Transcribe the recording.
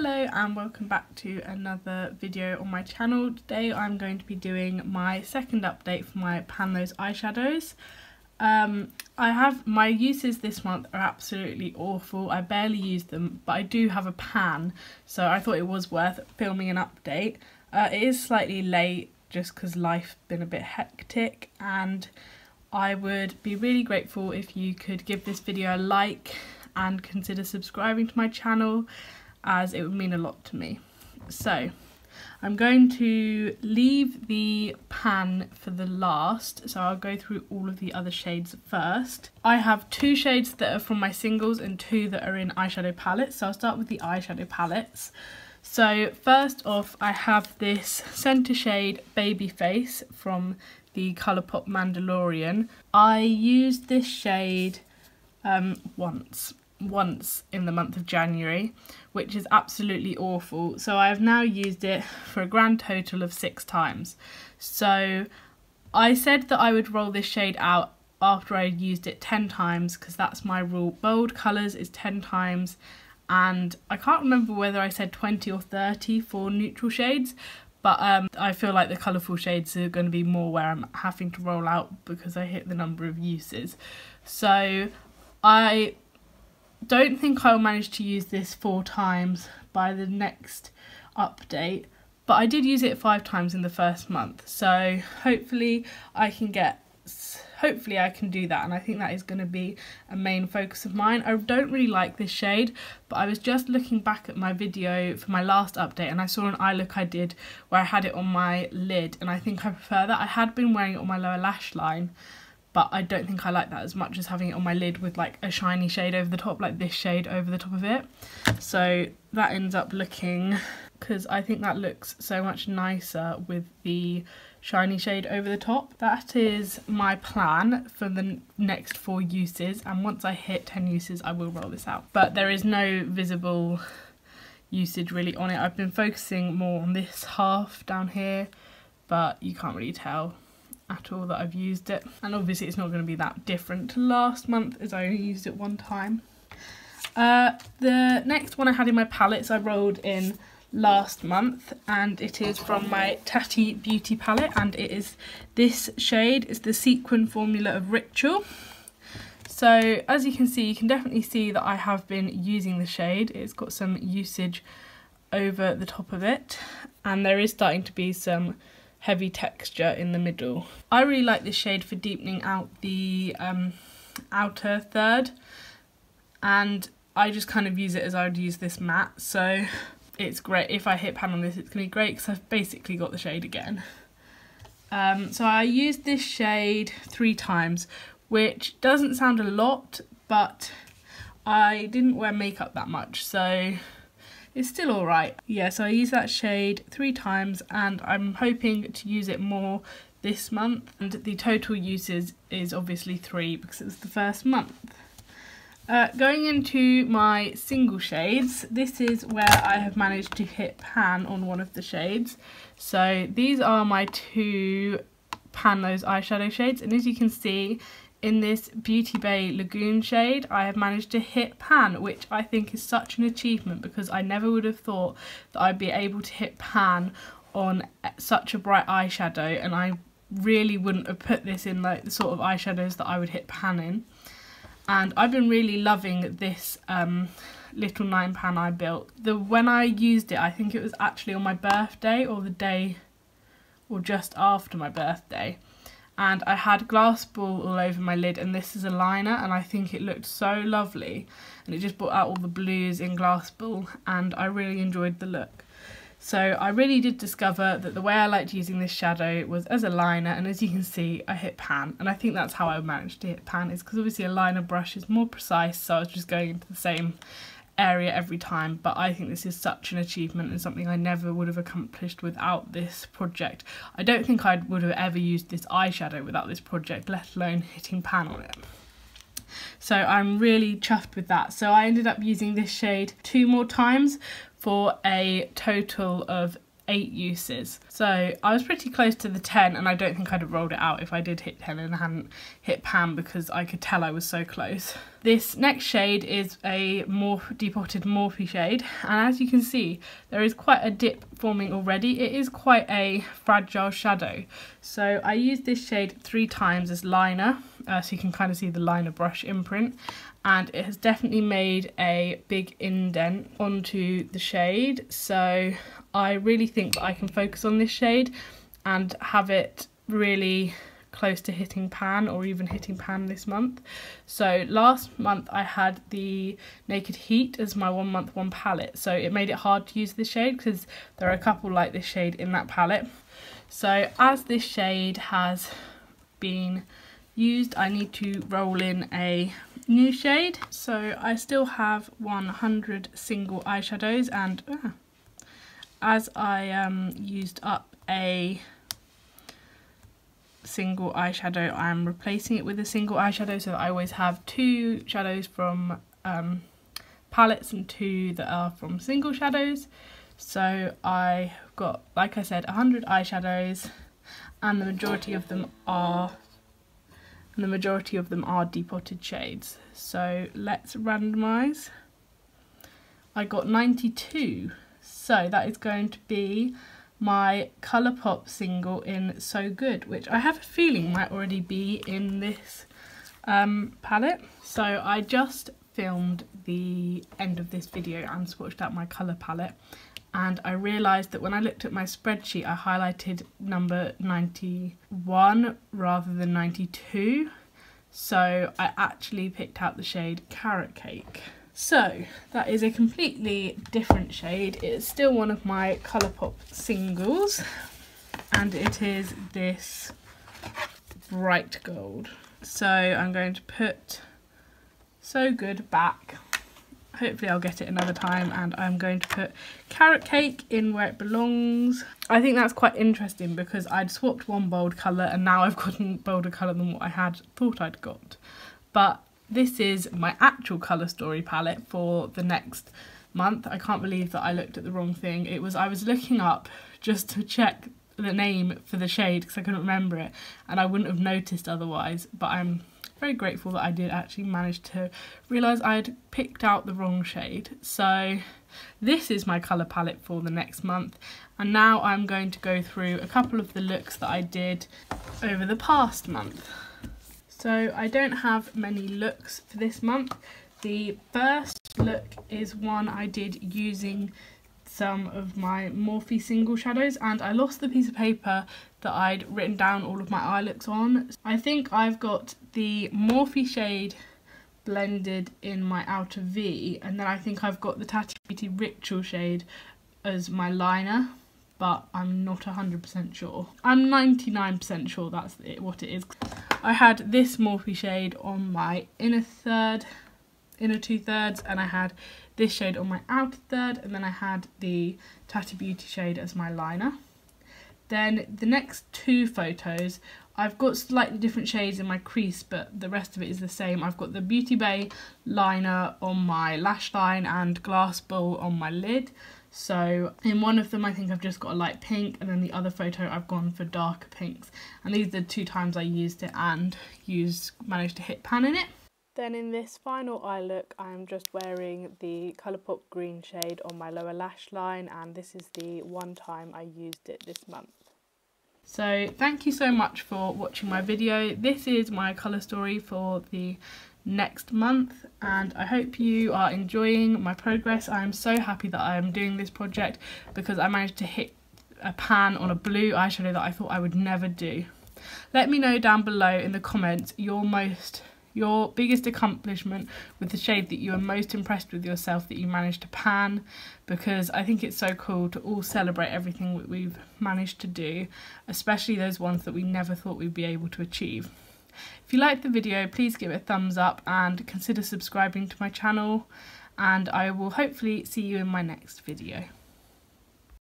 Hello and welcome back to another video on my channel. Today I'm going to be doing my second update for my Panlos eyeshadows. My uses this month are absolutely awful. I barely use them, but I do have a pan, so I thought it was worth filming an update. It is slightly late just because life's been a bit hectic, and I would be really grateful if you could give this video a like and consider subscribing to my channel, as it would mean a lot to me. So I'm going to leave the pan for the last, so I'll go through all of the other shades first. I have two shades that are from my singles and two that are in eyeshadow palettes, so I'll start with the eyeshadow palettes. So first off, I have this centre shade Baby Face from the Colourpop Mandalorian. I used this shade once in the month of January, which is absolutely awful. So I have now used it for a grand total of 6 times. So I said that I would roll this shade out after I used it 10 times, because that's my rule. Bold colours is 10 times, and I can't remember whether I said 20 or 30 for neutral shades, but I feel like the colourful shades are going to be more where I'm having to roll out because I hit the number of uses. So I don't think I'll manage to use this 4 times by the next update, but I did use it 5 times in the first month, so hopefully I can do that, and I think that is going to be a main focus of mine. I don't really like this shade, but I was just looking back at my video for my last update and I saw an eye look I did where I had it on my lid, and I think I prefer that. I had been wearing it on my lower lash line, but I don't think I like that as much as having it on my lid with like a shiny shade over the top, like this shade over the top of it. So that ends up looking, because I think that looks so much nicer with the shiny shade over the top. That is my plan for the next 4 uses, and once I hit 10 uses I will roll this out. But there is no visible usage really on it. I've been focusing more on this half down here, but you can't really tell at all that I've used it, and obviously it's not going to be that different to last month as I only used it 1 time. The next one I had in my palettes I rolled in last month, and it is from my Tatty Beauty palette, and it is this shade. It's the Sequin Formula of Ritual. So as you can definitely see that I have been using the shade. It's got some usage over the top of it, and there is starting to be some heavy texture in the middle. I really like this shade for deepening out the outer third, and I just kind of use it as I would use this matte, so it's great. If I hit pan on this, it's going to be great because I've basically got the shade again. So I used this shade 3 times, which doesn't sound a lot, but I didn't wear makeup that much, so it's still alright. Yeah, so I used that shade 3 times, and I'm hoping to use it more this month. And the total uses is obviously 3 because it was the first month. Going into my single shades, this is where I have managed to hit pan on one of the shades. So these are my 2 Panlos eyeshadow shades, and as you can see, in this Beauty Bay Lagoon shade, I have managed to hit pan, which I think is such an achievement because I never would have thought that I'd be able to hit pan on such a bright eyeshadow, and I really wouldn't have put this in like the sort of eyeshadows that I would hit pan in. And I've been really loving this little 9 pan I built. When I used it, I think it was actually on my birthday, or the day or just after my birthday. And I had glass ball all over my lid, and this is a liner, and I think it looked so lovely, and it just brought out all the blues in glass ball, and I really enjoyed the look. So I really did discover that the way I liked using this shadow was as a liner, and as you can see I hit pan, and I think that's how I managed to hit pan, is because obviously a liner brush is more precise, so I was just going into the same area every time. But I think this is such an achievement and something I never would have accomplished without this project. I don't think I would have ever used this eyeshadow without this project, let alone hitting pan on it. So I'm really chuffed with that. So I ended up using this shade 2 more times for a total of 8 uses. So I was pretty close to the 10, and I don't think I'd have rolled it out if I did hit 10 and hadn't hit pan, because I could tell I was so close. This next shade is a depotted Morphe shade, and as you can see there is quite a dip forming already. It is quite a fragile shadow, so I used this shade 3 times as liner, so you can kind of see the liner brush imprint, and it has definitely made a big indent onto the shade. So I really think that I can focus on this shade and have it really close to hitting pan, or even hitting pan this month. So last month I had the Naked Heat as my 1 month 1 palette, so it made it hard to use this shade because there are a couple like this shade in that palette. So as this shade has been used, I need to roll in a new shade. So I still have 100 single eyeshadows, and as I used up a single eyeshadow, I'm replacing it with a single eyeshadow, so that I always have 2 shadows from palettes and 2 that are from single shadows. So I've got, like I said, 100 eyeshadows, and the majority of them are depotted shades. So let's randomise. I got 92, so that is going to be my Colourpop single in So Good, which I have a feeling might already be in this palette. So I just filmed the end of this video and swatched out my colour palette, and I realised that when I looked at my spreadsheet I highlighted number 91 rather than 92, so I actually picked out the shade Carrot Cake. So that is a completely different shade. It is still one of my Colourpop singles, and it is this bright gold. So I'm going to put So Good back. Hopefully I'll get it another time, and I'm going to put Carrot Cake in where it belongs. I think that's quite interesting because I'd swapped one bold colour and now I've got a bolder colour than what I had thought I'd got. But this is my actual Colour Story palette for the next month. I can't believe that I looked at the wrong thing. I was looking up just to check the name for the shade because I couldn't remember it, and I wouldn't have noticed otherwise, but I'm very grateful that I did actually manage to realise I had picked out the wrong shade. So this is my colour palette for the next month, and now I'm going to go through a couple of the looks that I did over the past month. So I don't have many looks for this month. The first look is one I did using some of my Morphe single shadows, and I lost the piece of paper that I'd written down all of my eye looks on. I think I've got the Morphe shade blended in my outer V, and then I think I've got the Tatty Beauty Ritual shade as my liner, but I'm not 100% sure. I'm 99% sure that's what it is. I had this Morphe shade on my inner 2/3, and I had this shade on my outer 1/3, and then I had the Tatty Beauty shade as my liner. Then the next 2 photos, I've got slightly different shades in my crease, but the rest of it is the same. I've got the Beauty Bay liner on my lash line and Glass Bowl on my lid. So in one of them I think I've just got a light pink, and then the other photo I've gone for darker pinks. And these are the 2 times I used it and managed to hit pan in it. Then in this final eye look, I'm just wearing the Colourpop green shade on my lower lash line, and this is the one time I used it this month. So thank you so much for watching my video. This is my colour story for the next month, and I hope you are enjoying my progress. I am so happy that I am doing this project because I managed to hit a pan on a blue eyeshadow that I thought I would never do. Let me know down below in the comments your biggest accomplishment with the shade that you are most impressed with yourself that you managed to pan, because I think it's so cool to all celebrate everything that we've managed to do, especially those ones that we never thought we'd be able to achieve. If you liked the video, please give it a thumbs up and consider subscribing to my channel, and I will hopefully see you in my next video.